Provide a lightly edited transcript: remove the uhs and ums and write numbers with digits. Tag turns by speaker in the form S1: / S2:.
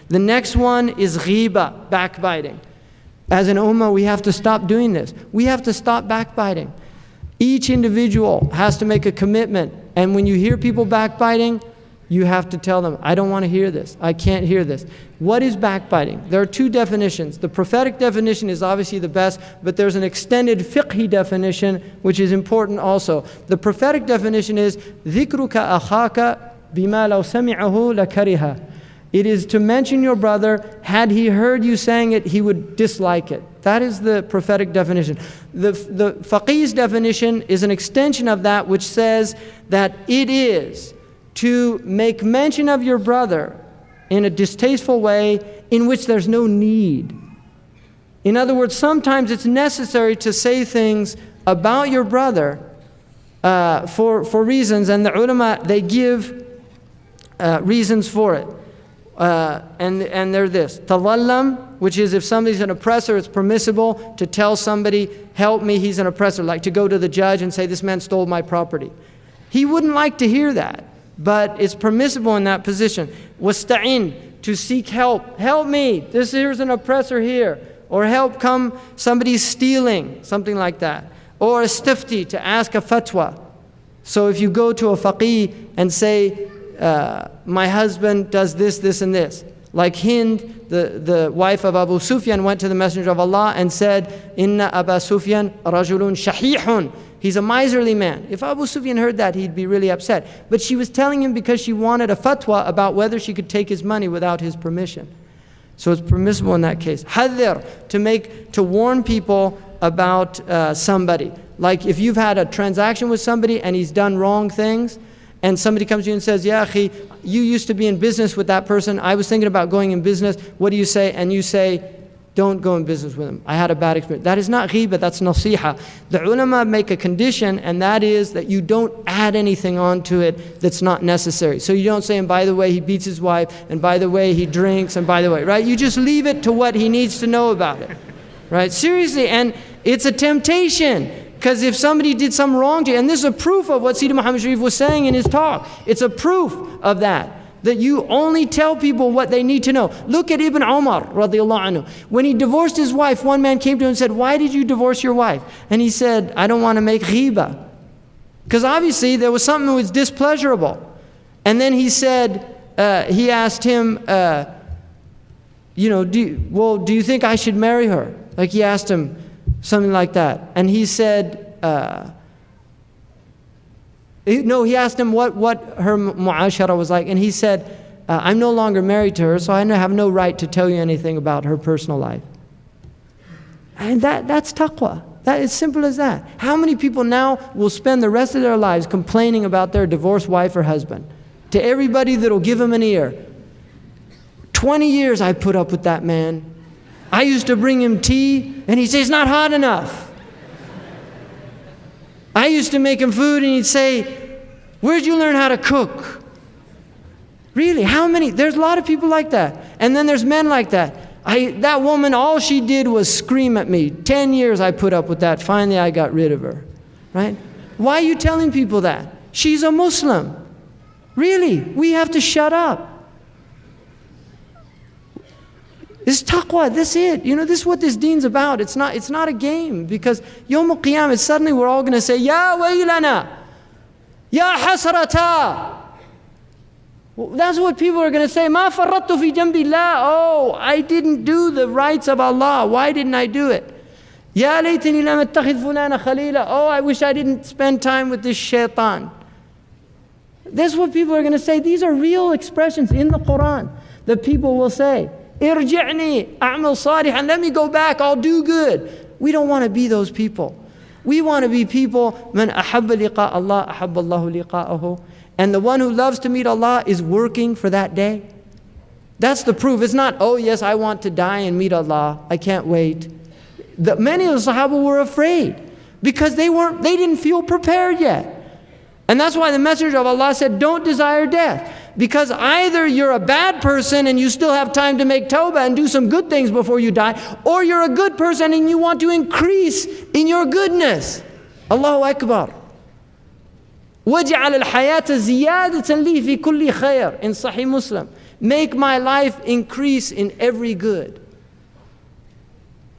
S1: The next one is ghiba, backbiting. As an ummah, we have to stop doing this. We have to stop backbiting. Each individual has to make a commitment. And when you hear people backbiting, you have to tell them, I don't want to hear this. I can't hear this. What is backbiting? There are two definitions. The prophetic definition is obviously the best, but there's an extended fiqhi definition, which is important also. The prophetic definition is, ذِكْرُكَ أَخَاكَ بِمَا لَوْ سَمِعَهُ لَكَرِهَ. It is to mention your brother, had he heard you saying it, he would dislike it. That is the prophetic definition. The faqih's definition is an extension of that, which says that it is to make mention of your brother in a distasteful way in which there's no need. In other words, sometimes it's necessary to say things about your brother for reasons, and the ulama, they give reasons for it. And they're this. Tadallam, which is if somebody's an oppressor, it's permissible to tell somebody, help me, he's an oppressor. Like to go to the judge and say, this man stole my property. He wouldn't like to hear that, but it's permissible in that position. Wasta'in, to seek help. Help me, here's an oppressor here. Or help come, somebody's stealing, something like that. Or a stifti, to ask a fatwa. So if you go to a faqih and say, my husband does this, this, and this. Like Hind, the wife of Abu Sufyan, went to the Messenger of Allah and said, Inna Aba Sufyan rajulun shahihun. He's a miserly man. If Abu Sufyan heard that, he'd be really upset. But she was telling him because she wanted a fatwa about whether she could take his money without his permission. So it's permissible in that case. Hadir, to warn people about somebody. Like if you've had a transaction with somebody and he's done wrong things, and somebody comes to you and says, Ya akhi, you used to be in business with that person. I was thinking about going in business. What do you say? And you say, don't go in business with him. I had a bad experience. That is not ghiba, that's nasiha. The ulama make a condition, and that is that you don't add anything onto it that's not necessary. So you don't say, and by the way, he beats his wife, and by the way, he drinks, and by the way, right? You just leave it to what he needs to know about it, right? Seriously, and it's a temptation. Because if somebody did something wrong to you, and this is a proof of what Sidi Muhammad Sharif was saying in his talk, it's a proof of that you only tell people what they need to know. Look at Ibn Umar radiallahu anhu. When he divorced his wife, one man came to him and said, why did you divorce your wife? And he said, I don't want to make ghiba. Because obviously there was something that was displeasurable. And then he said, he asked him, do you think I should marry her? Like he asked him, something like that. And he said, he asked him what her mu'ashara was like. And he said, I'm no longer married to her, so I have no right to tell you anything about her personal life. And that's taqwa. That is simple as that. How many people now will spend the rest of their lives complaining about their divorced wife or husband? To everybody that'll give them an ear. 20 years I put up with that man. I used to bring him tea, and he'd say, it's not hot enough. I used to make him food, and he'd say, where'd you learn how to cook? Really, how many? There's a lot of people like that. And then there's men like that. That woman, all she did was scream at me. 10 years I put up with that. Finally, I got rid of her. Right? Why are you telling people that? She's a Muslim. Really, we have to shut up. This is taqwa, that's it. This is what this deen's about. It's not a game. Because Yawm al-Qiyamah, suddenly we're all going to say, Ya waylana, Ya hasrata. Well, that's what people are going to say. Ma farrattu fi jambillah. Oh, I didn't do the rights of Allah. Why didn't I do it? Ya laytani lam attakhidh fulana khalila. Oh, I wish I didn't spend time with this shaitan. That's what people are going to say. These are real expressions in the Qur'an that people will say. Irji'ni a'mal salihan. Let me go back, I'll do good. We don't want to be those people. We want to be people, man ahabba liqa Allah, ahabba Allahu liqa'ahu. And the one who loves to meet Allah is working for that day. That's the proof. It's not, oh yes, I want to die and meet Allah. I can't wait. Many of the Sahaba were afraid because they didn't feel prepared yet. And that's why the Messenger of Allah said, don't desire death. Because either you're a bad person and you still have time to make tawbah and do some good things before you die, or you're a good person and you want to increase in your goodness. Allahu Akbar. وَجَعَلَ الْحَيَاةَ زِيَادَةً لِي فِي كُلِّ خَيْرٍ in Sahih Muslim. Make my life increase in every good.